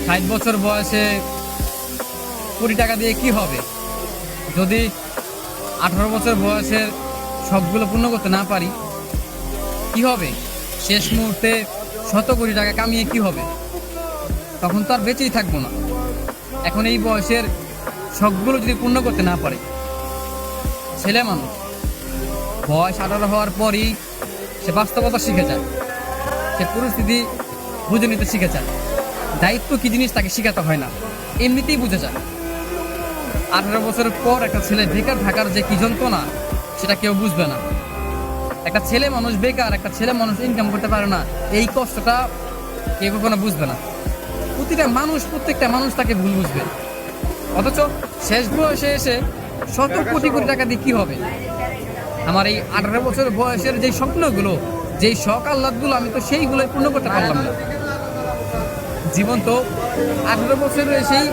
60 বছর বয়সে কোটি টাকা দিয়ে কি হবে? যদি 18 বছর বয়সের সবগুলো পূর্ণ করতে না পারি কি হবে? শেষ মুহূর্তে 100 কোটি টাকা কামিয়ে কি হবে? তখন তো আর বেঁচেই থাকবো না। এখন এই বয়সের শখগুলো যদি পূর্ণ করতে না পারে, ছেলে মানুষ বয়স 18 হওয়ার পরই সে বাস্তবতা শিখে যায়, সে পরিস্থিতি বুঝে নিতে শিখে যায়। দায়িত্ব কি জিনিস তাকে শেখাতে হয় না, এমনিতেই বুঝে যায়। 18 বছরের পর একটা ছেলে বেকার থাকার যে কি যন্ত্রণা সেটা কেউ বুঝবে না। একটা ছেলে মানুষ বেকার, একটা ছেলে মানুষ ইনকাম করতে পারে না, এই কষ্টটা কেউ কখনো বুঝবে না। প্রত্যেকটা মানুষ তাকে ভুল বুঝবে। অথচ শেষ বয়সে এসে 100 কোটি টাকা দিয়ে কি হবে? আমার এই 18 বছর বয়সের যেই স্বপ্নগুলো, যেই শখ আহ্লাদগুলো, আমি তো সেইগুলোই পূর্ণ করতে পারলাম না। জীবন তো 18 বছরের এসেই